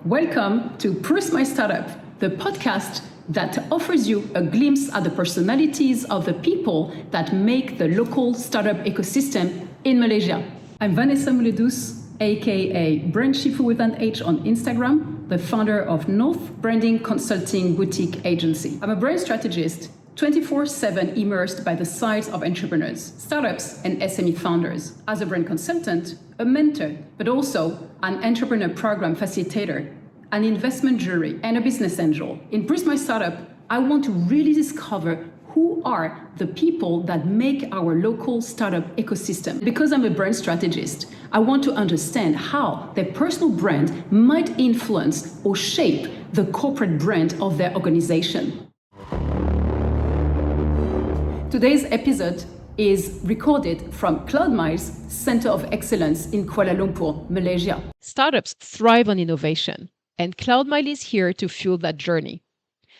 Welcome to Proust My Startup, the podcast that offers you a glimpse at the personalities of the people that make the local startup ecosystem in Malaysia. I'm Vanessa Mouledous, aka Brand Shifu with an H on Instagram, the founder of North Branding Consulting Boutique Agency. I'm a brand strategist, 24/7 immersed by the sides of entrepreneurs, startups, and SME founders. As a brand consultant, a mentor, but also an entrepreneur program facilitator, an investment jury, and a business angel. In Proust My Startup, I want to really discover who are the people that make our local startup ecosystem. Because I'm a brand strategist, I want to understand how their personal brand might influence or shape the corporate brand of their organization. Today's episode is recorded from CloudMile's Center of Excellence in Kuala Lumpur, Malaysia. Startups thrive on innovation, and CloudMile is here to fuel that journey.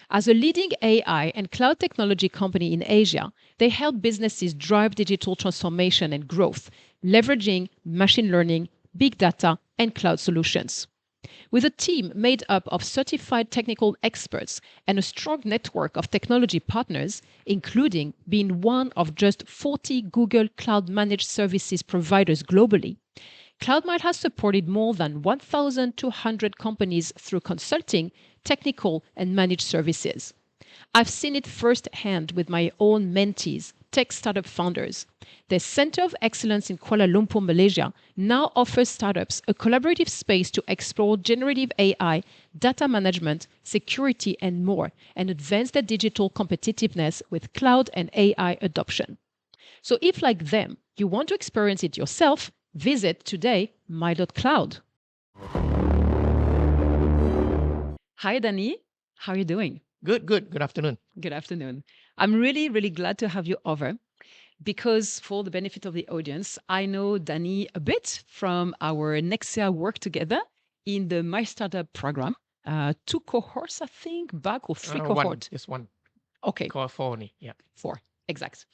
As a leading AI and cloud technology company in Asia, they help businesses drive digital transformation and growth, leveraging machine learning, big data, and cloud solutions. With a team made up of certified technical experts and a strong network of technology partners, including being one of just 40 Google Cloud Managed Services providers globally, CloudMile has supported more than 1,200 companies through consulting, technical, and managed services. I've seen it firsthand with my own mentees, tech startup founders. The Center of Excellence in Kuala Lumpur, Malaysia, now offers startups a collaborative space to explore generative AI, data management, security, and more, and advance their digital competitiveness with cloud and AI adoption. So if, like them, you want to experience it yourself, visit today my.cloud. Hi, Danny. How are you doing? Good. Good afternoon. Good afternoon. I'm really, really glad to have you over because for the benefit of the audience, I know Danny a bit from our Nexia work together in the My Startup program. 2 cohorts, I think, back or 3 cohorts? Just one. Okay. Cohort 4 only. Yeah. 4, exact.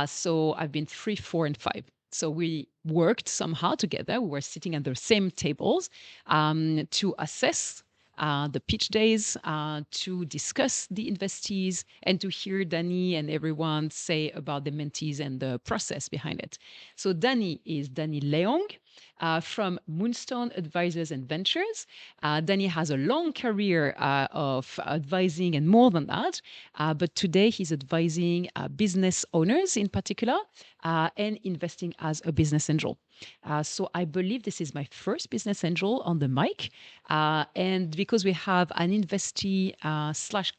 So I've been 3, 4, and 5. So we worked somehow together. We were sitting at the same tables to assess the pitch days, to discuss the investees, and to hear Danny and everyone say about the mentees and the process behind it. So Danny is Danny Leong from Moonstone Advisors and Ventures. Danny has a long career of advising and more than that, but today he's advising business owners in particular and investing as a business angel. So I believe this is my first business angel on the mic. And because we have an investee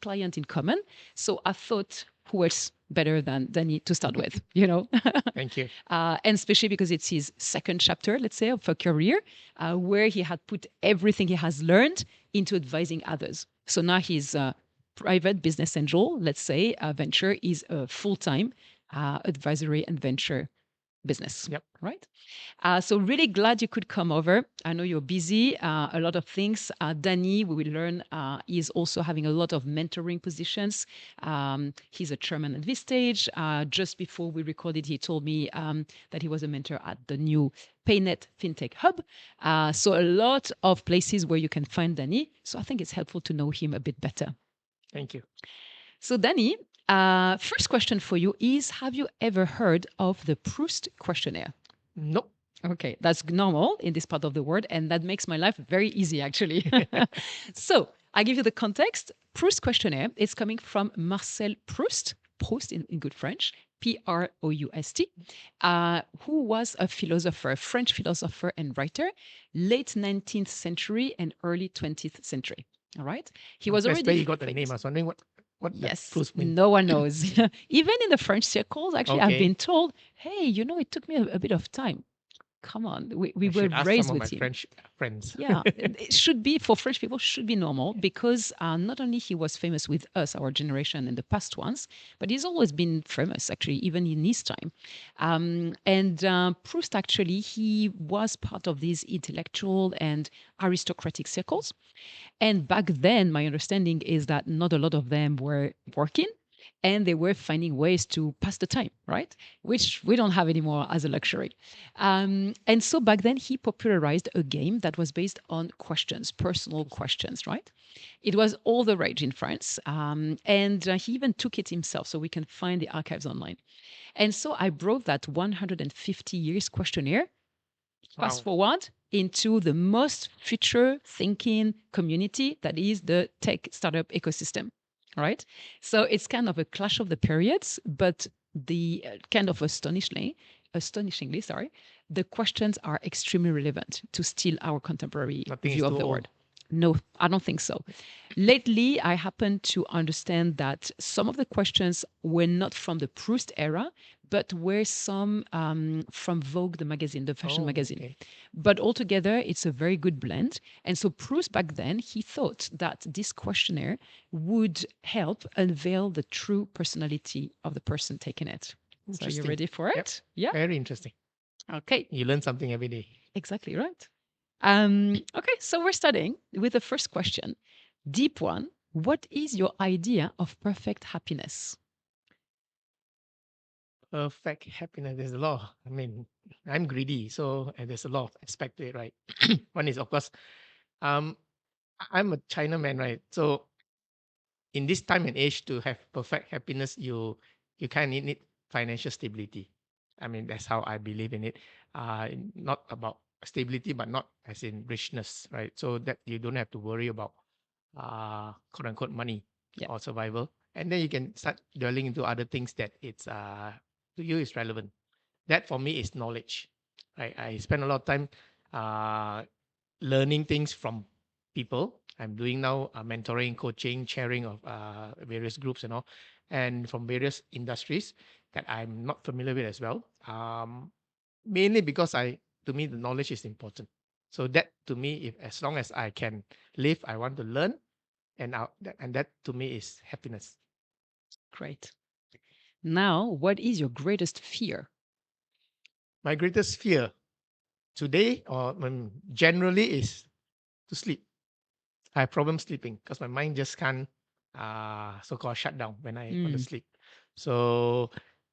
/ client in common, so I thought, who else better than Danny to start with, you know? Thank you. And especially because it's his second chapter, let's say, of a career, where he had put everything he has learned into advising others. So now he's a private business angel, let's say. Venture is a full-time advisory and venture business. Yep. Right? So really glad you could come over. I know you're busy, a lot of things. Danny, we will learn, is also having a lot of mentoring positions. He's a chairman at this stage. Just before we recorded, he told me that he was a mentor at the new PayNet FinTech Hub. So a lot of places where you can find Danny. So I think it's helpful to know him a bit better. Thank you. So Danny, first question for you is, have you ever heard of the Proust Questionnaire? Nope. Okay, that's normal in this part of the world, and that makes my life very easy, actually. So I give you the context. Proust Questionnaire is coming from Marcel Proust, Proust in good French, Proust, who was a philosopher, French philosopher and writer, late 19th century and early 20th century. All right? He was That's already where you got the famous. name. I was wondering what Yes, Proust means. no one knows. Even in the French circles, actually, I've Okay. been told, hey, you know, it took me a bit of time. Come on, we I were should ask raised some of with my him. French friends. Yeah, it should be, for French people, should be normal because not only he was famous with us, our generation, and the past ones, but he's always been famous, actually, even in his time. And Proust, actually, he was part of these intellectual and aristocratic circles. And back then, my understanding is that not a lot of them were working. and they were finding ways to pass the time, right? Which we don't have anymore as a luxury. And so back then, he popularized a game that was based on questions, personal questions, right? It was all the rage in France. And he even took it himself, so we can find the archives online. And so I brought that 150 years questionnaire, fast forward into the most future thinking community that is the tech startup ecosystem, right? So it's kind of a clash of the periods, but the kind of astonishingly, sorry, the questions are extremely relevant to still our contemporary Nothing view is of too the old. world. No, I don't think so. Lately, I happen to understand that some of the questions were not from the Proust era, but were some from Vogue, the magazine, the fashion magazine. Okay. But altogether, it's a very good blend. And so Proust back then, he thought that this questionnaire would help unveil the true personality of the person taking it. So are you ready for it? Yep. Very interesting. Okay. You learn something every day. Exactly right. Okay, so we're starting with the first question. Deep one. What is your idea of perfect happiness? Perfect happiness. There's a lot. I mean, I'm greedy, so there's a lot of aspect to it, right? One is, of course, um, I'm a Chinaman, right? So in this time and age, to have perfect happiness, you kind of need financial stability. I mean, that's how I believe in it. Not about stability, but not as in richness, right? So that you don't have to worry about quote unquote money or survival, and then you can start dwelling into other things that it's to you is relevant. That for me is knowledge. Right? I spend a lot of time uh, learning things from people. I'm doing now mentoring, coaching, sharing of various groups and all, and from various industries that I'm not familiar with as well. Mainly because to me, the knowledge is important. So that to me, if as long as I can live, I want to learn, and that to me is happiness. Great. Now, what is your greatest fear? My greatest fear today or generally is to sleep. I have problem sleeping because my mind just can't so-called shut down when I want to sleep. So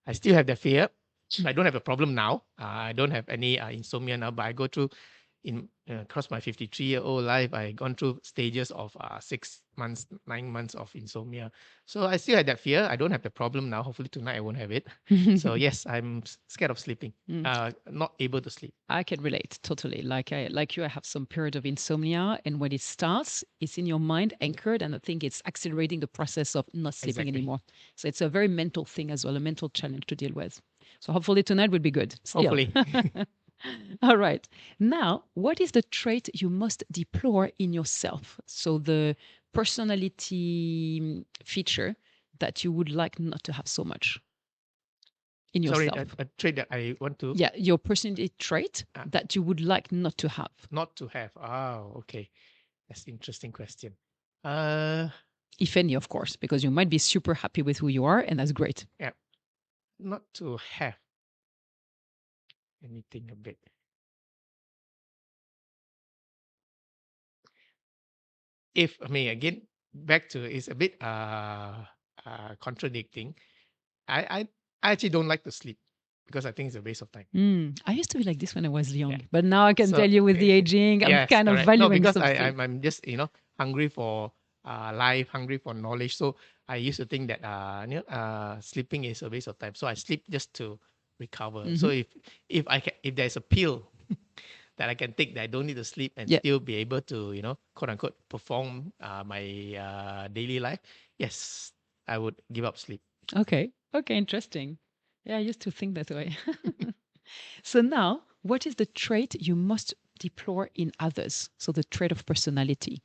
I still have that fear. I don't have a problem now. I don't have any insomnia now, but I go through in across my 53-year-old life, I gone through stages of 6 months, 9 months of insomnia. So I still had that fear. I don't have the problem now. Hopefully tonight I won't have it. So yes, I'm scared of sleeping. Not able to sleep. I can relate totally. Like you, I have some period of insomnia, and when it starts, it's in your mind anchored, and I think it's accelerating the process of not sleeping anymore. So it's a very mental thing as well, a mental challenge to deal with. So hopefully tonight would be good. Still. Hopefully. All right. Now, what is the trait you most deplore in yourself? So the personality feature that you would like not to have so much in yourself. Sorry, a trait that I want to. Yeah, your personality trait that you would like not to have. Not to have. Oh, okay. That's an interesting question. If any, of course, because you might be super happy with who you are, and that's great. Yeah. Not to have. Let me think a bit. If I mean again, back to it's a bit contradicting. I actually don't like to sleep because I think it's a waste of time. I used to be like this when I was young, but now I can tell you with the aging, I'm yes, kind of correct. valuing because some sleep. I'm just hungry for life, hungry for knowledge. So I used to think that sleeping is a waste of time. So I sleep just to recover. So if there's a pill that I can take that I don't need to sleep and still be able to quote unquote perform my daily life, yes, I would give up sleep. Okay, interesting. Yeah, I used to think that way. So now, what is the trait you most deplore in others? So the trait of personality.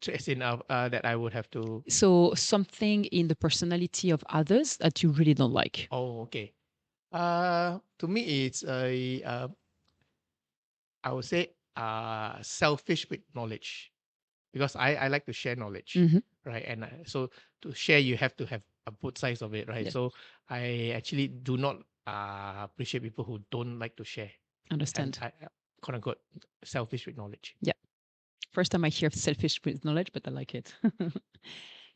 As in that I would have to. So something in the personality of others that you really don't like. Oh, okay. To me, it's I would say selfish with knowledge, because I like to share knowledge, right? And so to share, you have to have a both sides of it, right? So I actually do not appreciate people who don't like to share. Understand. Quote unquote selfish with knowledge. Yeah. First time I hear selfish with knowledge, but I like it.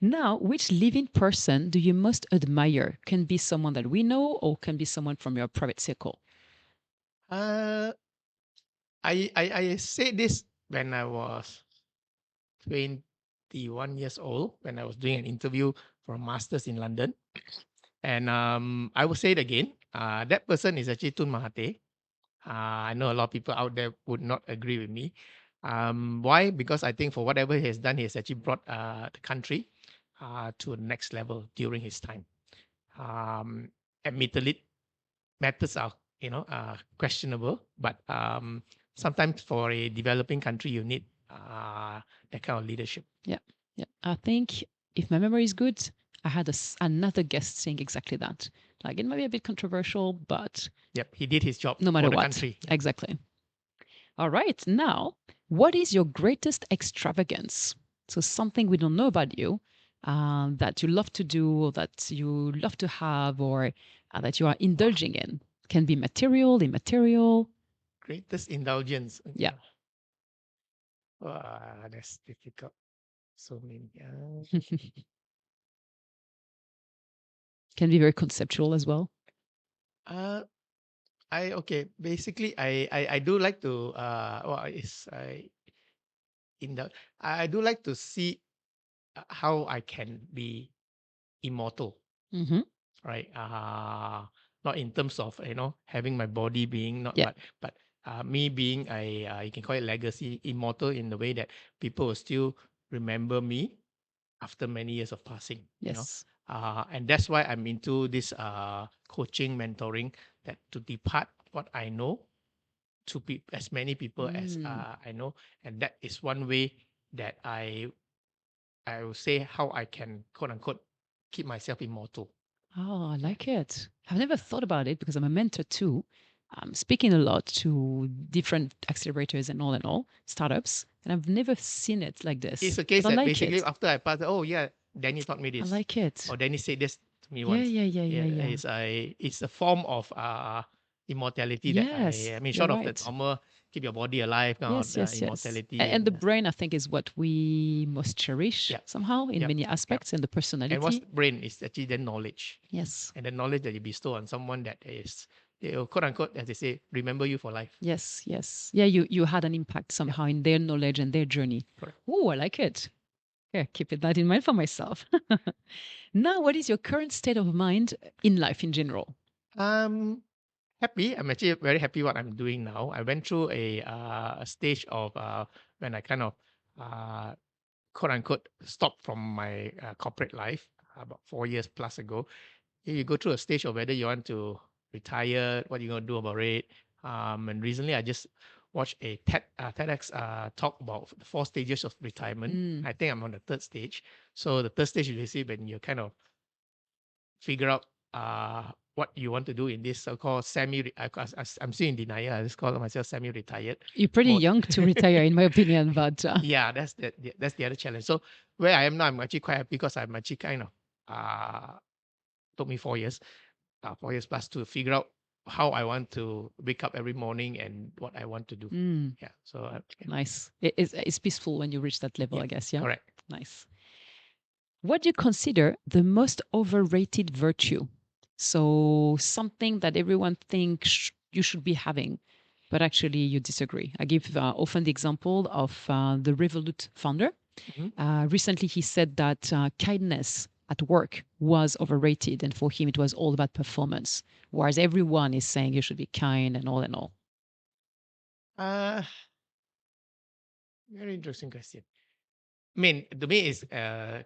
Now, which living person do you most admire? Can be someone that we know or can be someone from your private circle. Uh, I said this when I was 21 years old, when I was doing an interview for a master's in London. And I will say it again. That person is actually Tun Mahathir. I know a lot of people out there would not agree with me. Why? Because I think for whatever he has done, he has actually brought the country to the next level during his time. Admittedly, methods are questionable, but sometimes for a developing country, you need that kind of leadership. Yeah. I think if my memory is good, I had another guest saying exactly that. Like it might be a bit controversial, but Yep, he did his job no matter for the what. country. Yep. Exactly. All right. Now, what is your greatest extravagance? So something we don't know about you that you love to do, or that you love to have, or that you are indulging in. Can be material, immaterial. Greatest indulgence. Yeah. That's difficult. So many. Can be very conceptual as well. Basically I do like to I do like to see how I can be immortal, Mm-hmm. right? Not in terms of having my body being not, Yeah. but me being a you can call it legacy, immortal in the way that people will still remember me after many years of passing. Yes. And that's why I'm into this coaching, mentoring, that to depart what I know to as many people as I know, and that is one way that I will say how I can quote unquote keep myself immortal. Oh, I like it. I've never thought about it because I'm a mentor too. I'm speaking a lot to different accelerators and all startups, and I've never seen it like It's this. a case But I that like basically it. after I passed, oh yeah, Danny taught me I this, like it. or Danny said this to me Yeah, once. yeah. It's a form of immortality that Yes, I mean, you're short of the right. normal keep your body alive kind of Yes. immortality, And the brain, I think, is what we most cherish yeah, somehow in yep, many yep. aspects, and the And what's personality. brain is actually the knowledge. Yes. And the knowledge that you bestow on someone that is, they will, quote unquote, as they say, remember you for life. Yes. Yeah, you had an impact Yeah, somehow in their knowledge and their journey. correct. Oh, I like it. Yeah, keeping that in mind for myself. Now, what is your current state of mind in life in general? Happy. I'm actually very happy what I'm doing now. I went through a stage of when I kind of uh, quote unquote stopped from my corporate life about 4 years plus ago. You go through a stage of whether you want to retire, what you're gonna do about it. And recently I just watched a TEDx talk about the 4 stages of retirement. I think I'm on the third stage. So the third stage is basically when you kind of figure out what you want to do in this so-called I'm still in denial. I just call myself semi-retired You're pretty mode. young to retire, in my opinion, but Yeah, that's the other challenge. So where I am now, I'm actually quite happy because I'm actually kind of took me 4 years, 4 years plus to figure out how I want to wake up every morning and what I want to do. Yeah. So yeah. nice. It's peaceful when you reach that level, Yeah, I guess. Yeah. correct. Nice. What do you consider the most overrated virtue? So something that everyone thinks you should be having, but actually you disagree. I give often the example of the Revolut founder. Recently, he said that kindness at work was overrated, and for him, it was all about performance, whereas everyone is saying you should be kind and all and all. Uh, Very interesting question. I mean, to me, it's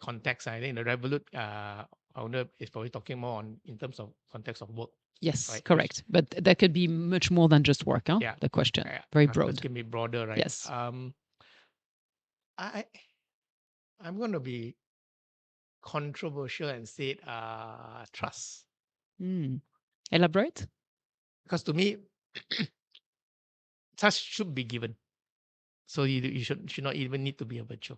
context. I think the Revolut owner is probably talking more on in terms of context of work, Yes, right? correct. But that could be much more than just work, huh? Yeah, The question. yeah, Very it broad. can be broader, right? Yes. I I'm going to be controversial and say trust, Elaborate? because to me, trust should be given. So you should not even need to be a virtue.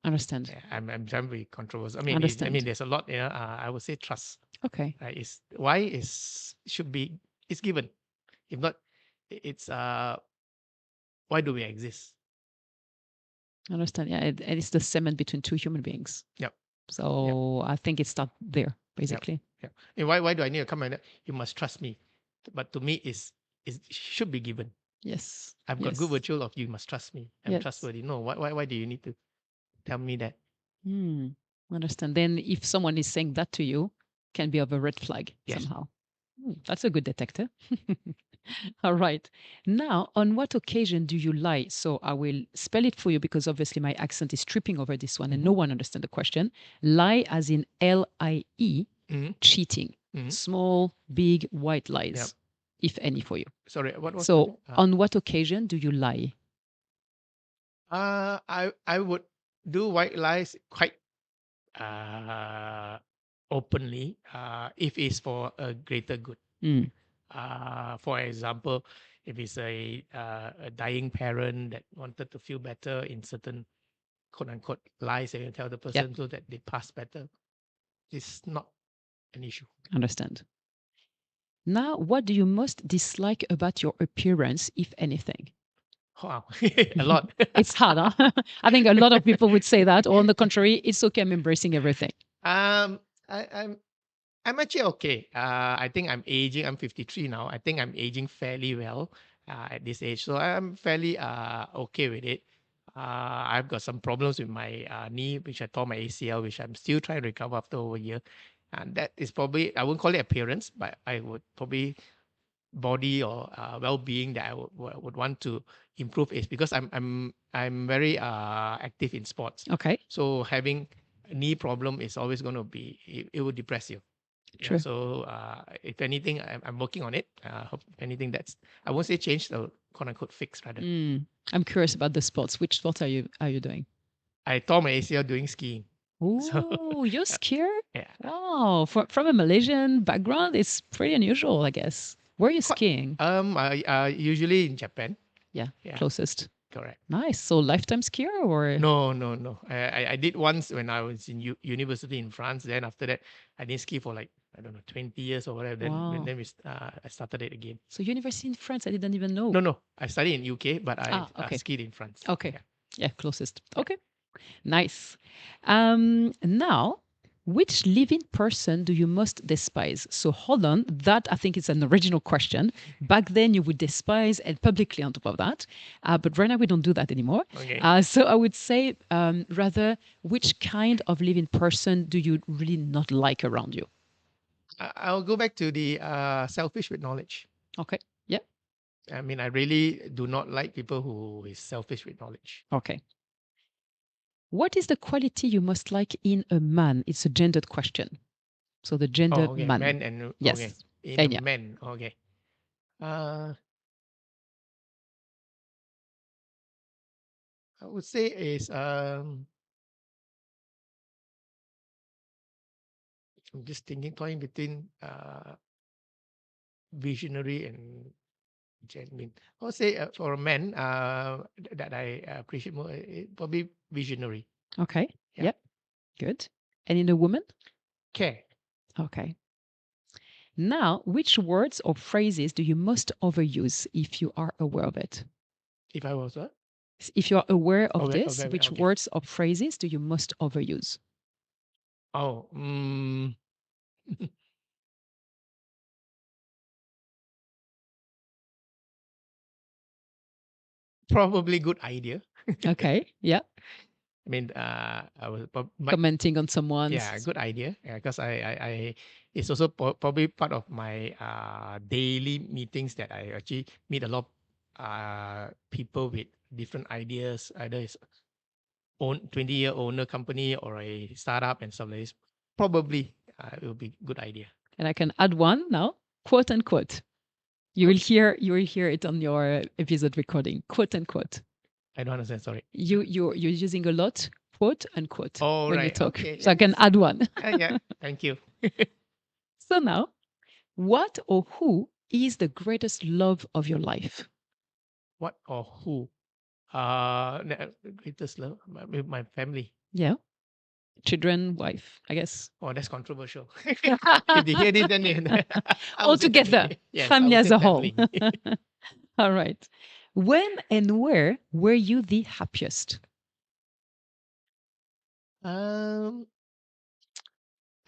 Understand. Yeah, I'm trying to be controversial. I mean, Understand. there's a lot. I would say trust. Okay. Is why is should be it's given. If not, it's why do we exist? Understand. Yeah, it's the cement between two human beings. Yep. So I think it starts there, basically. Yeah. And why do I need to come and you must trust me? But to me, is should be given. Yes. I've got Yes. good virtue of you must trust me. I'm Yes. trustworthy. No, why do you need to tell me that? Understand. Then if someone is saying that to you, can be of a red flag Yes. somehow. That's a good detector. All right. Now, on what occasion do you lie? So I will spell it for you because obviously my accent is tripping over this one and no one understands the question. Lie as in L-I-E, cheating. Small, big, white lies, Yep. if any for you. Sorry, what was So on what occasion do you lie? I would do white lies quite openly if it's for a greater good. For example, if it's a dying parent that wanted to feel better in certain quote unquote lies that you tell the person so that they pass better, it's not an issue. Understand. Now, what do you most dislike about your appearance, if anything? Wow, a lot. It's hard, huh? I think a lot of people would say that. Or on the contrary, it's okay, I'm embracing everything. I'm actually okay. I think I'm aging. I'm 53 now. I think I'm aging fairly well at this age. So I'm fairly okay with it. I've got some problems with my knee, which I tore my ACL, which I'm still trying to recover after over a year. And that is probably, I wouldn't call it appearance, but I would probably body or well-being that I would want to improve is because I'm very active in sports. Okay. So having a knee problem is always going to be, it will depress you. True. So if anything, I'm working on it. Hope if anything, that's, I won't say change, the quote unquote fix rather. I'm curious about the sports. Which sports are you doing? I tore my ACL doing skiing. Oh, you're skier? Yeah. Wow. From a Malaysian background, it's pretty unusual, I guess. Where are you skiing? Usually in Japan. Yeah, Yeah. closest. Correct. Nice. So lifetime skier or? No. I did once when I was in university in France. Then after that, I didn't ski for like, I don't know, 20 years or whatever. Then, Wow. then I started it again. So university in France, I didn't even know. No. I studied in UK, but I okay. skied in France. Okay. Yeah, closest. Yeah. Okay. Nice. Now, which living person do you most despise? So hold on, that I think is an original question. Back then you would despise and publicly on top of that. But right now we don't do that anymore. Okay. So I would say rather, which kind of living person do you really not like around you? I'll go back to the selfish with knowledge. Okay. Yeah. I mean, I really do not like people who is selfish with knowledge. Okay. What is the quality you must like in a man? It's a gendered question. So the gender man. Men and yes. Okay. In and a men. Okay. I would say is I'm just toying between visionary and genuine. I would say for a man that I appreciate more, probably visionary. Okay. Yeah. Yep. Good. And in a woman? Care. Okay. Now, which words or phrases do you most overuse if you are aware of it? If I was what? If you are aware of Aware- this, aware, which okay. words or phrases do you most overuse? Oh, probably good idea. Okay. Yeah. I mean, I was Commenting on someone's. yeah, good idea. Yeah, because I it's also probably part of my daily meetings that I actually meet a lot of people with different ideas. Either it's 20-year owner company or a startup and stuff like this. Probably it will be good idea. And I can add one now, quote unquote. You will hear it on your episode recording, quote unquote. I don't understand. Sorry. You're using a lot, quote unquote, when you talk. Okay, so I can add one. yeah. Thank you. So now, what or who is the greatest love of your life? What or who? Greatest love with my family. Yeah. Children, wife, I guess. Oh, that's controversial. If they hear this, then all together, yes, family as a whole. family. All right. When and where were you the happiest?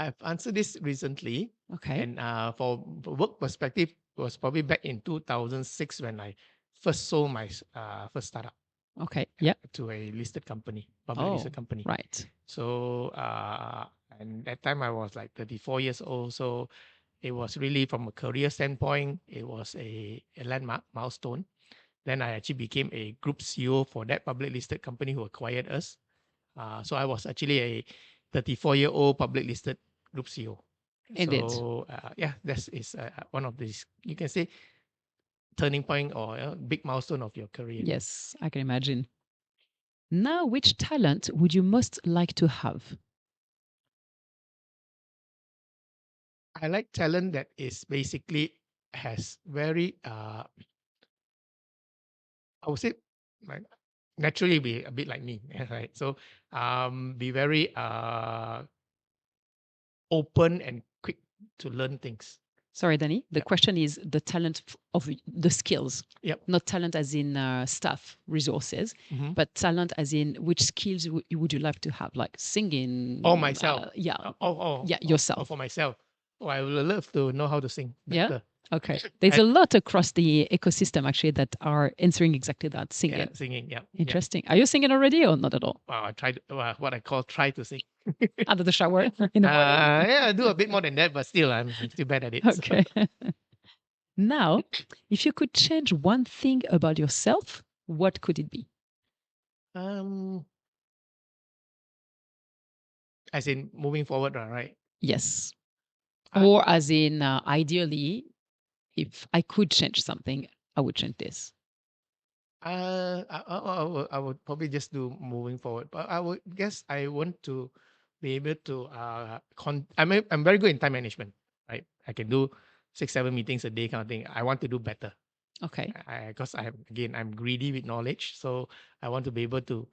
I've answered this recently, Okay. and for work perspective, was probably back in 2006 when I first sold my first startup Okay. Yeah. to a listed company, public Oh, listed company. right. So, and at that time I was like 34 years old. So it was really from a career standpoint, it was a landmark milestone. Then I actually became a group CEO for that public listed company who acquired us. So I was actually a 34-year-old public listed group CEO. Indeed. So yeah, that is one of these, you can say, turning point or big milestone of your career. Yes, I can imagine. Now, which talent would you most like to have? I like talent that is basically has very I would say like naturally be a bit like me, right? So be very open and quick to learn things. Sorry, Danny. The Yep. question is the talent of the skills, Yep. not talent as in staff resources, Mhm. but talent as in which skills would you like to have, like singing? Or myself. Yeah, Or yourself. for myself. Oh, I would love to know how to sing Yeah. better. Okay. There's a lot across the ecosystem actually that are answering exactly that, singing. Yeah, singing. Yeah. Interesting. Are you singing already or not at all? Wow, I tried what I call try to sing. Under the shower in the morning. Yeah, I do a bit more than that, but still, I'm still bad at it. So. Okay. Now, if you could change one thing about yourself, what could it be? Um, as in moving forward, right? Yes. I, Or as in, ideally, if I could change something, I would change this. I would probably just do moving forward, but I would guess I want to be able to I'm very good in time management, right? I can do 6-7 meetings a day kind of thing. I want to do better. Okay. Because I'm greedy with knowledge, so I want to be able to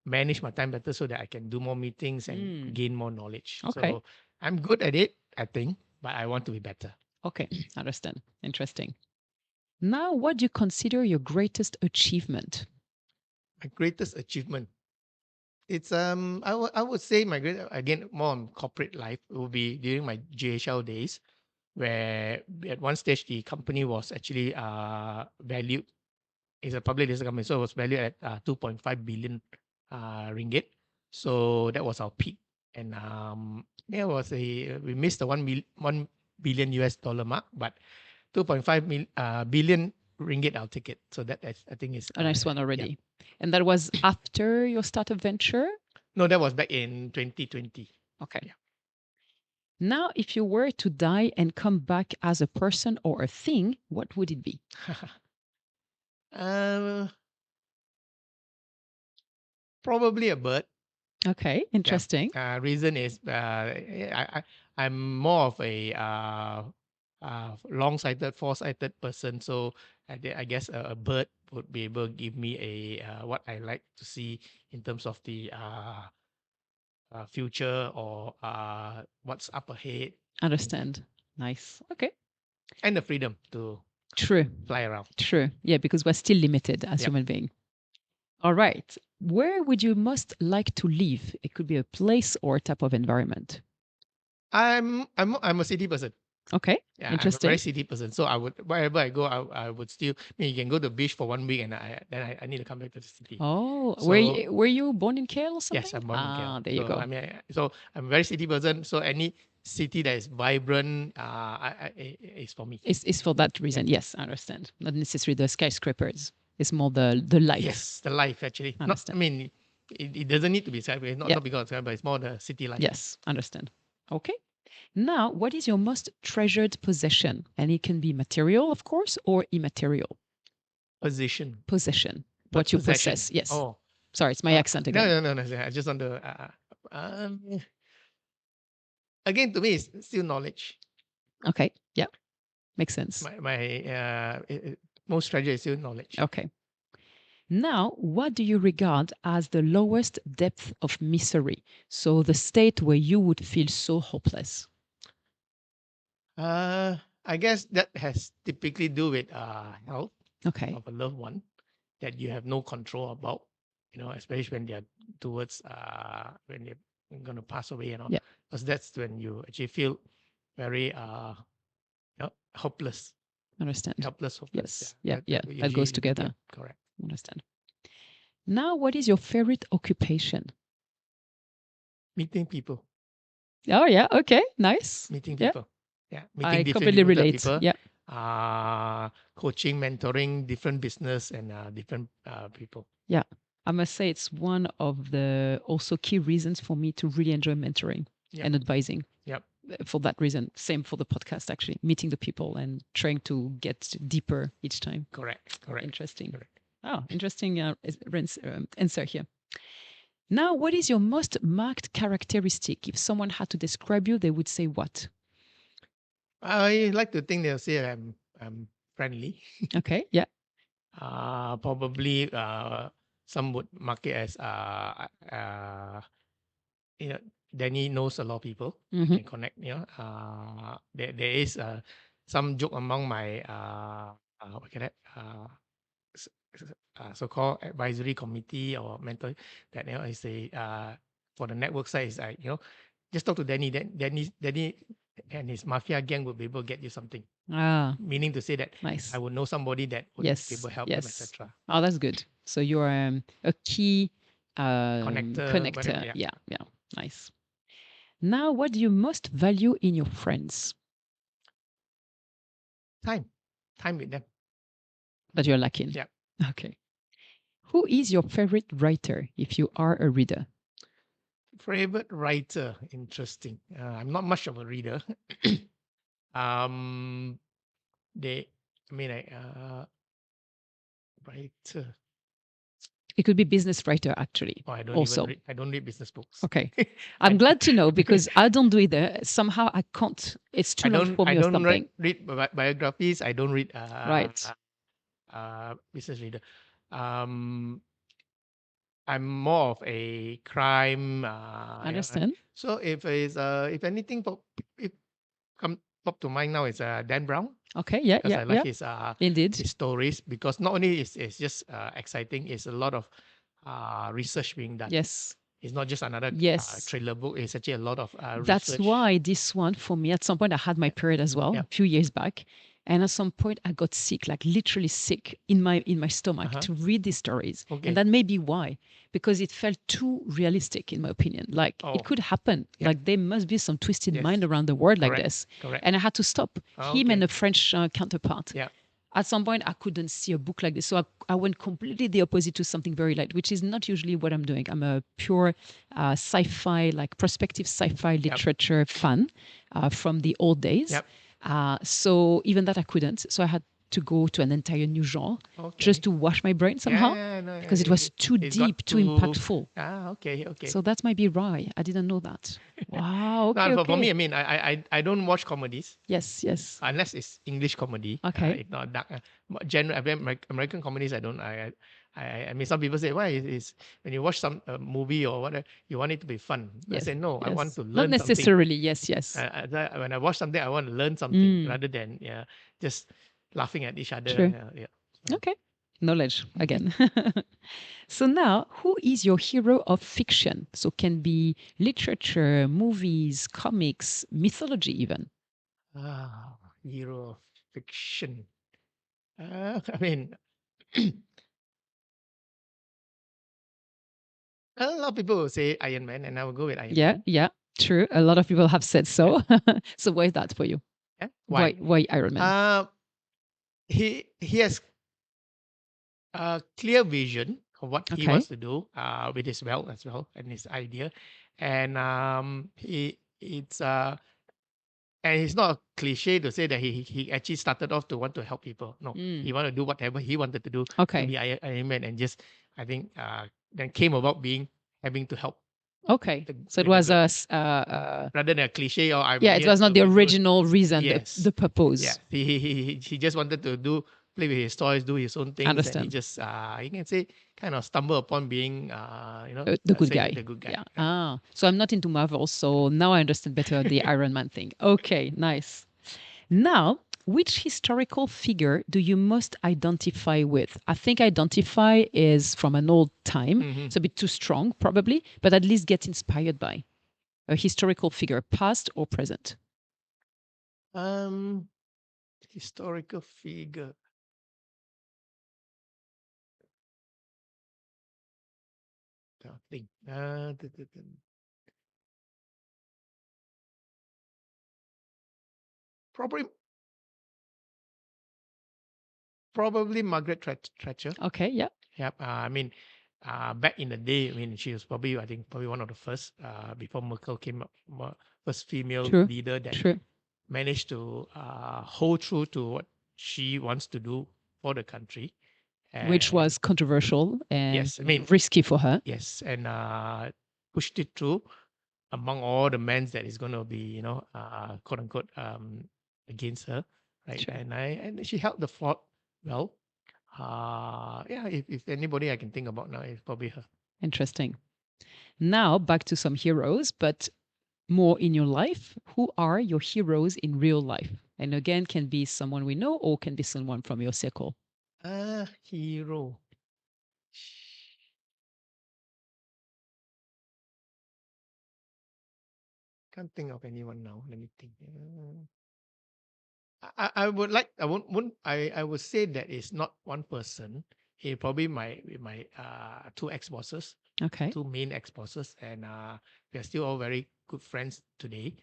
manage my time better so that I can do more meetings and gain more knowledge. Okay. So I'm good at it, I think, but I want to be better. Okay. Understand. Interesting. Now, what do you consider your greatest achievement? My greatest achievement. It's I would say my great again more on corporate life. It will be during my GHL days, where at one stage the company was actually valued. It's a public listed company, so it was valued at 2.5 billion ringgit. So that was our peak, and there was we missed the 1 billion US dollar mark, but 2.5 billion ringgit, I'll take it. So that I think is A nice one yeah. already. And that was after your startup venture? No, that was back in 2020. Okay. Yeah. Now, if you were to die and come back as a person or a thing, what would it be? Uh, probably a bird. Okay, Yeah. interesting. Reason is I'm more of a long-sighted, foresighted person. So I guess a bird would be able to give me a what I like to see in terms of the future or what's up ahead. Understand. Nice. Okay. And the freedom to True. fly around. True. Yeah, because we're still limited as Yep. human beings. All right. Where would you most like to live? It could be a place or a type of environment. I'm a city person. Okay. Yeah, I'm a Interesting. very city person. So I would wherever I go, I would still. I mean, you can go to the beach for 1 week, and I need to come back to the city. Oh, So were you born in KL or something? yes, I'm born in KL. There you So go. I mean, so I'm a very city person. So any city that is vibrant, is for me. It's for that reason. Yes, I understand. Not necessarily the skyscrapers. It's more the life. Yes, the life actually. Not. I Understand. mean, it doesn't need to be skyscraper. Not Yeah. not because of skyscraper. It's more the city life. Yes, understand. Okay. Now, what is your most treasured possession? And it can be material, of course, or immaterial. Possession. Possession. What you Possession. possess. Yes. Oh. Sorry, it's my accent again. No. I just want to. Again, to me, it's still knowledge. Okay. Yeah. Makes sense. My most treasure is still knowledge. Okay. Now, what do you regard as the lowest depth of misery? So the state where you would feel so hopeless. I guess that has typically do with health Okay. of a loved one that you have no control about. Especially when they're towards when they're going to pass away and all. Yeah. Because that's when you actually feel very hopeless. Understand. Helpless, hopeless. Yes. Yeah. That goes usually- together. Yeah, correct. Understand. Now, what is your favorite occupation? Meeting people. Oh, yeah. Okay. Nice. Meeting Yeah. people. Yeah. I Meeting completely different relate. people. Yeah. Coaching, mentoring different business and different people. Yeah. I must say it's one of the also key reasons for me to really enjoy mentoring Yep. and advising. Yep. For that reason, same for the podcast, actually, meeting the people and trying to get deeper each time. Correct. Interesting. Correct. Oh, interesting answer here. Now, what is your most marked characteristic? If someone had to describe you, they would say what? I like to think they'll say I'm friendly. Okay, yeah. Probably some would mark it as Danny knows a lot of people. Mhm. Can connect. There is some joke among my what can so-called advisory committee or mentor that I say for the network side is just talk to Danny. Danny and his mafia gang will be able to get you something. Meaning to say that Nice. I would know somebody that would be able to help them, etc. Oh, that's good. So you're a key Connector. Whatever, Yeah. Nice. Now, what do you most value in your friends? Time with them. That you're lacking. Yeah. Okay. Who is your favorite writer if you are a reader? Favorite writer, interesting. I'm not much of a reader. Writer. It could be business writer, actually. Oh, I don't read business books. Okay. I'm glad to know because I don't do either. Somehow I can't. It's too long for me or something. I don't read biographies. I don't read Right. Business reader. I'm more of a crime. Understand. So if anything pop to mind now, it's Dan Brown. Okay. Yeah. Because I like his Indeed. his stories, because not only is it's just exciting, it's a lot of research being done. Yes. It's not just another trailer book. It's actually a lot of That's research. why this one, for me, at some point I had my period as well, a few years back. And at some point I got sick, like literally sick in my stomach to read these stories. Okay. And that may be why, because it felt too realistic in my opinion. Like it could happen. Like there must be some twisted mind around the world like this. Correct. And I had to stop him and a French counterpart. Yeah. At some point, I couldn't see a book like this. So I went completely the opposite to something very light, which is not usually what I'm doing. I'm a pure sci-fi, like prospective sci-fi literature fan from the old days. Yep. So even that I couldn't. So I had to go to an entire new genre just to wash my brain somehow because it was too deep, too impactful. Okay. So that might be why. I didn't know that. Wow. Okay, no, for me, I mean, I don't watch comedies. Yes. Unless it's English comedy. Okay. If not dark. American comedies, I don't. I mean, some people say, why is when you watch some movie or whatever, you want it to be fun. Yes. I say, no, I want to learn something. Not necessarily, something. Yes. When I watch something, I want to learn something rather than just laughing at each other. True. Okay. Knowledge again. So now, who is your hero of fiction? So can be literature, movies, comics, mythology even. Hero of fiction. I mean, a lot of people will say Iron Man, and I will go with Iron Man. Yeah, true. A lot of people have said so. So why is that for you? Yeah? Why Iron Man? He has a clear vision of what he wants to do with his wealth as well and his idea, and it's not a cliche to say that he actually started off to want to help people. No, he wanted to do whatever he wanted to do to be Iron Man, and just I think then came about having to help. Okay, so it was rather than a cliche or it was not the original reason, the purpose. Yeah, he just wanted to play with his toys, do his own things. Understand. And he just you can say kind of stumble upon being the good guy. The good guy. Yeah. So I'm not into Marvel, so now I understand better the Iron Man thing. Okay, nice. Now, which historical figure do you most identify with? I think identify is from an old time. Mm-hmm. It's a bit too strong, probably, but at least get inspired by. A historical figure, past or present? Historical figure. I think. Probably Margaret Thatcher. Okay, yeah. Yep. I mean, back in the day, I mean, she was probably, I think, probably one of the first, before Merkel came up, first female True. leader that True. managed to hold true to what she wants to do for the country. Which was And controversial and yes, I mean, risky for her. yes, and pushed it through among all the men that is going to be, you know, quote unquote, against her, right? Sure. And she held the fort well. Yeah, if anybody I can think about now, is probably her. Interesting. Now back to some heroes, but more in your life. Who are your heroes in real life? And again, can be someone we know or can be someone from your circle. Hero. Can't think of anyone now. Let me think. I would like, I would say that it's not one person. It probably my two ex-bosses, Okay. two main ex-bosses, and we are still all very good friends today.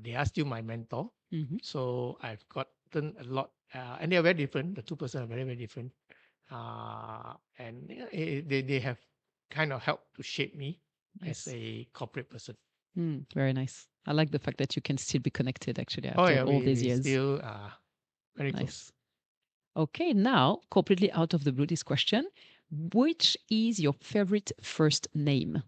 They are still my mentor. Mm-hmm. So I've gotten a lot, and they are very different. The two person are very, very different. And yeah, they have kind of helped to shape me Nice. as a corporate person. Very nice. I like the fact that you can still be connected actually after Oh yeah, all these we years. still very Nice. close. Okay, now completely out of the blue, this question. Which is your favorite first name?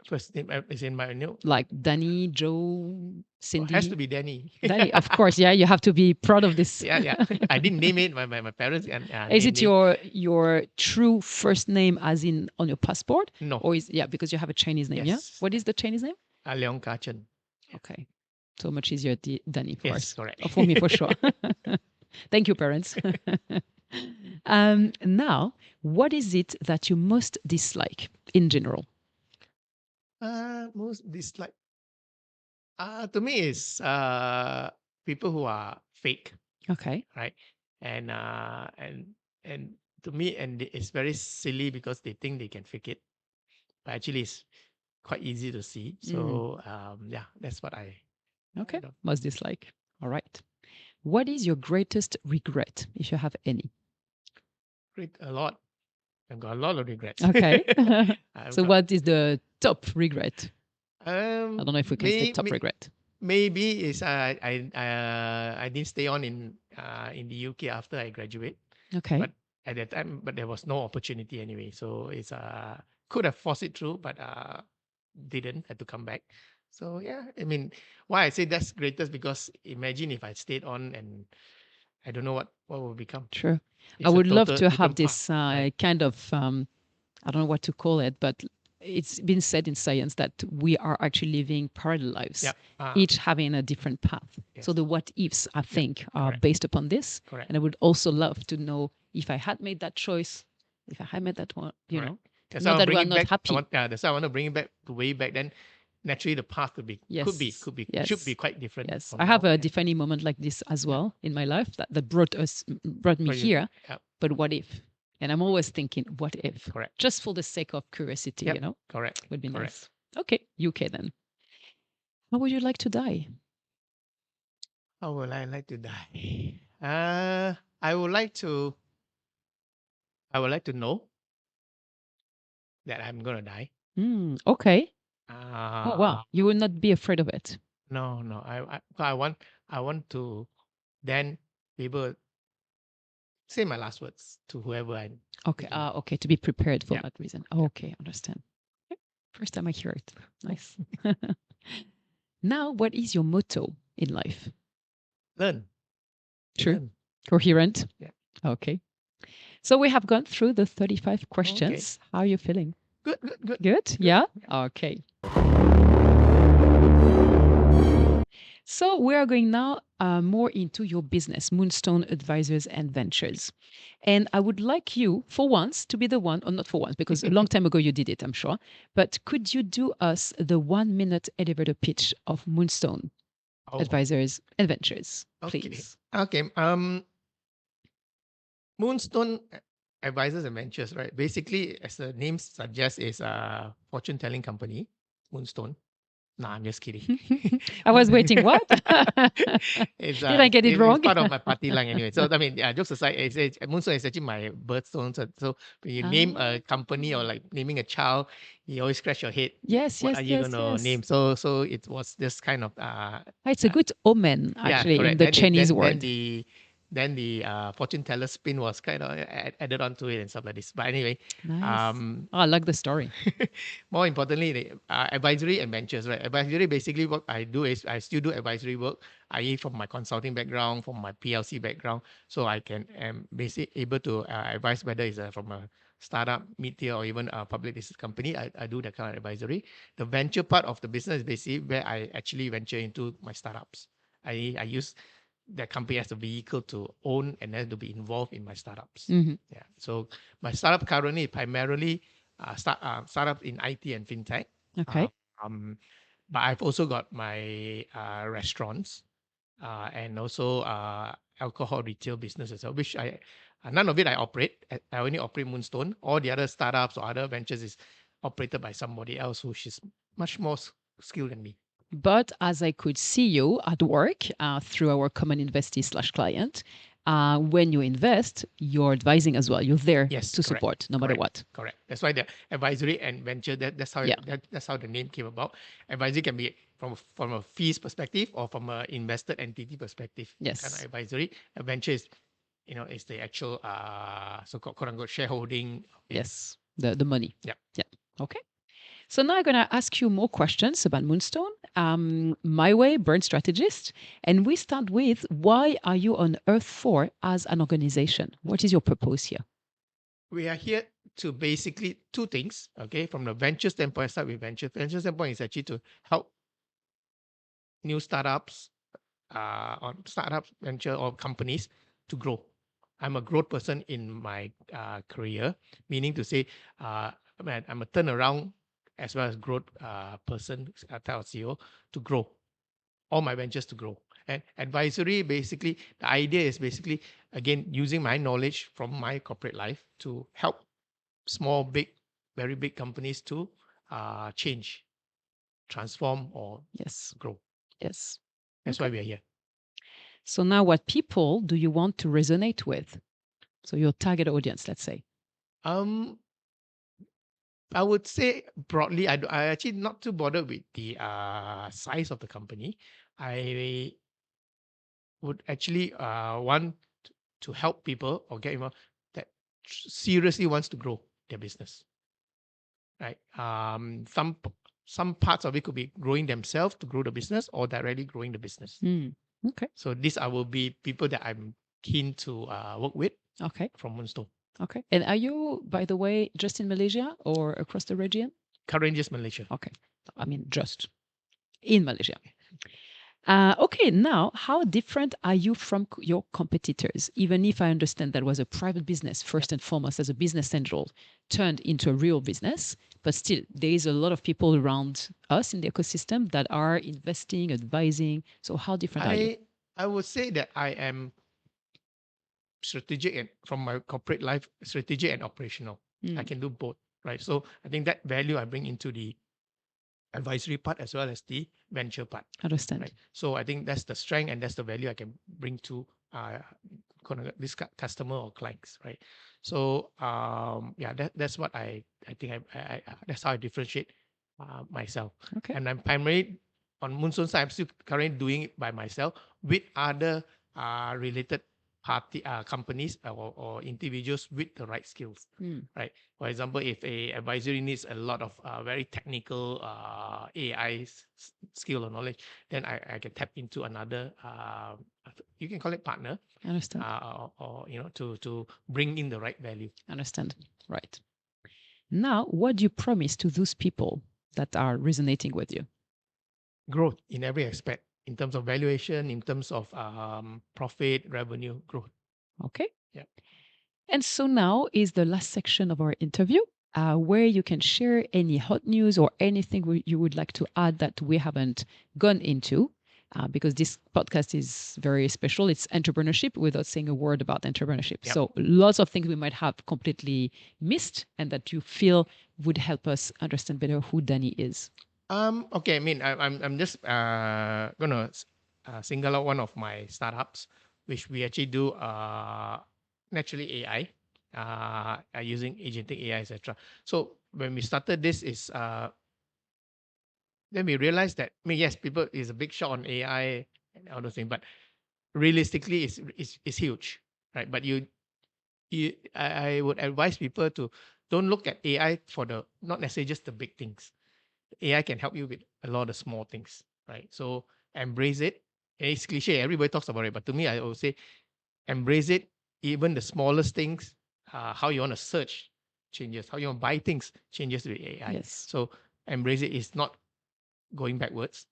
First name is in my name. Like Danny, Joe, Cindy? Has to be Danny. Danny, of course. Yeah, you have to be proud of this. Yeah. I didn't name it. My parents. Is it your true first name as in on your passport? No. Or because you have a Chinese name, Yes. yeah? What is the Chinese name? Leong Chen. Okay. So much easier, Danny, for us. Yes, correct. For me, for sure. Thank you, parents. Now, what is it that you most dislike in general? Most dislike. To me is people who are fake, Okay. right? And to me, and it's very silly because they think they can fake it, but actually it's quite easy to see. So yeah, that's what I. Okay. don't- Most dislike. All right. What is your greatest regret, if you have any? A lot. I've got a lot of regrets. Okay. I've So got- what is the top regret? I Um, don't know if we can say top regret. maybe is I didn't stay on in the UK after I graduate. Okay. But at that time, there was no opportunity anyway. So it's could have forced it through, but didn't, had to come back. So yeah, I mean, why I say that's greatest because imagine if I stayed on and I don't know what will become. True. It's I a would love total to have different this path, right? kind of, I don't know what to call it, but it's been said in science that we are actually living parallel lives, Yeah. each having a different path. So Yes. the what ifs, I think, are correct. based upon this. Correct. And I would also love to know if I had made that choice, if I had made that one, you Correct. know, That's not why I that bring we are it not back. happy. That's why I want to bring it back to way back then. Naturally, the path could be, Yes. should be Yes. quite different. Yes, from I have now. a defining moment like this as well in my life that brought me here. Yep. But what if? And I'm always thinking, what if? Correct. Just for the sake of curiosity, Yep. you know, Correct. would be Correct. nice. Okay, UK then. How would you like to die? How would I like to die? I would like to know that I'm gonna die. Okay. Oh wow, you will not be afraid of it. No. I want to then be able to say my last words to whoever I. Okay. Okay, to be prepared for Yeah. that reason. Okay, understand. Okay. First time I hear it. Nice. Now, what is your motto in life? Learn. True. Learn. Coherent. Yeah. Okay. So we have gone through the 35 questions. How are you feeling? Good. Good? Yeah? Okay. So we are going now more into your business, Moonstone Advisors and Ventures. And I would like you, for once, to be the one, or not for once, because a long time ago you did it, I'm sure. But could you do us the 1 minute elevator pitch of Moonstone Advisors and Ventures, please? Okay. Moonstone Advisors and Ventures, right? Basically, as the name suggests, is a fortune telling company, Moonstone. Nah, I'm just kidding. I was waiting. What? Did I get it wrong? It's part of my party line anyway. So I mean, yeah, jokes aside, Moonstone is actually my birthstone. So when you name a company or like naming a child, you always scratch your head. Yes, What yes, are you yes, gonna yes. name? So it was this kind of It's a good omen, actually, correct. in the Chinese word. Then the fortune teller spin was kind of added onto it and stuff like this. But anyway, Nice. I like the story. more importantly, the advisory and ventures, right? Advisory, basically what I do is I still do advisory work, i.e. from my consulting background, from my PLC background, so I can am basically able to advise whether it's from a startup, mid-tier, or even a public listed company. I do that kind of advisory. The venture part of the business is basically where I actually venture into my startups. I use that company as a vehicle to own and then to be involved in my startups. Yeah. So my startup currently is primarily startup in IT and fintech. Okay. But I've also got my restaurants and also alcohol retail business as well, which none of it I operate. I only operate Moonstone. All the other startups or other ventures is operated by somebody else who is much more skilled than me. But as I could see you at work through our common investee/client, when you invest, you're advising as well. You're there to support no matter what. Correct. That's why the advisory and venture, that's how that's how the name came about. Advisory can be from a fees perspective or from an invested entity perspective. Yes. Kind of advisory. A venture is, is the actual so-called quote unquote shareholding. Yes. The money. Yeah. Yeah. Okay. So now I'm going to ask you more questions about Moonstone. My way, burn strategist. And we start with, why are you on Earth 4 as an organization? What is your purpose here? We are here to basically two things, okay? From the venture standpoint, start with venture. Venture standpoint is actually to help new startups, or startups, venture or companies to grow. I'm a growth person in my career, meaning to say, I'm a turnaround as well as growth person, type of CEO, to grow all my ventures to grow. And advisory, basically, the idea is basically, again, using my knowledge from my corporate life to help small, big, very big companies to change, transform, or grow. Yes. That's why we are here. So now what people do you want to resonate with? So your target audience, let's say. I would say broadly, I actually not too bothered with the size of the company. I would actually want to help people or get involved that seriously wants to grow their business. Right. Some parts of it could be growing themselves to grow the business or directly growing the business. Okay. So these will be people that I'm keen to work with. Okay. From Moonstone. Okay. And are you, by the way, just in Malaysia or across the region? Currently just Malaysia. Okay. I mean, just in Malaysia. Okay, now, how different are you from your competitors? Even if I understand that was a private business, first and foremost, as a business angel, turned into a real business, but still, there is a lot of people around us in the ecosystem that are investing, advising. So how different are you? I would say that I am strategic and from my corporate life, strategic and operational. I can do both, right? So I think that value I bring into the advisory part as well as the venture part. Understand. Right? So I think that's the strength and that's the value I can bring to this customer or clients, right? So that's what I think I that's how I differentiate myself. Okay. And I'm primarily on Moonstone side. I'm still currently doing it by myself with other related party companies or individuals with the right skills, right? For example, if a advisory needs a lot of very technical AI skill or knowledge, then I can tap into another you can call it partner. Understand. Or to bring in the right value. Understand. Right. Now, what do you promise to those people that are resonating with you? Growth in every aspect. in terms of valuation, in terms of profit, revenue growth. Okay. Yeah. And so now is the last section of our interview, where you can share any hot news or anything you would like to add that we haven't gone into, because this podcast is very special. It's entrepreneurship without saying a word about entrepreneurship. Yep. So lots of things we might have completely missed and that you feel would help us understand better who Danny is. Okay. I mean, I'm just gonna single out one of my startups, which we actually do naturally AI, using agentic AI, etc. So when we started this, then we realized that, I mean, yes, people is a big shot on AI and all those things, but realistically, it's huge, right? But I would advise people to don't look at AI for not necessarily just the big things. AI can help you with a lot of small things, right? So embrace it. And it's cliche, everybody talks about it, but to me, I would say embrace it. Even the smallest things, how you want to search changes, how you want to buy things changes with AI. Yes. So embrace it. It's not going backwards.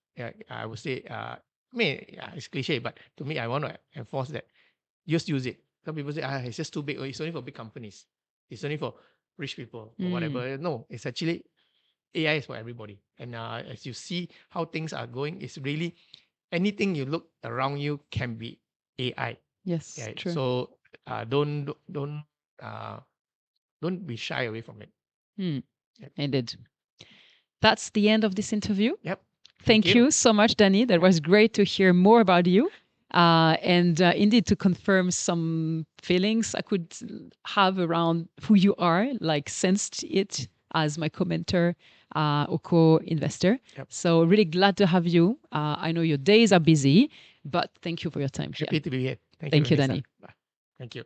I would say, I mean, yeah, it's cliche, but to me, I want to enforce that. Just use it. Some people say, it's just too big. It's only for big companies. It's only for rich people or whatever. No, it's actually AI is for everybody. And as you see how things are going, it's really anything you look around you can be AI. Yes, Right? true. So don't be shy away from it. Yep. Indeed. That's the end of this interview. Yep. Thank you so much, Danny. That was great to hear more about you. And indeed to confirm some feelings I could have around who you are, like sensed it as my commenter or co-investor. Yep. So really glad to have you. I know your days are busy, but thank you for your time. Happy to be here. Thank you, Danny. Bye. Thank you.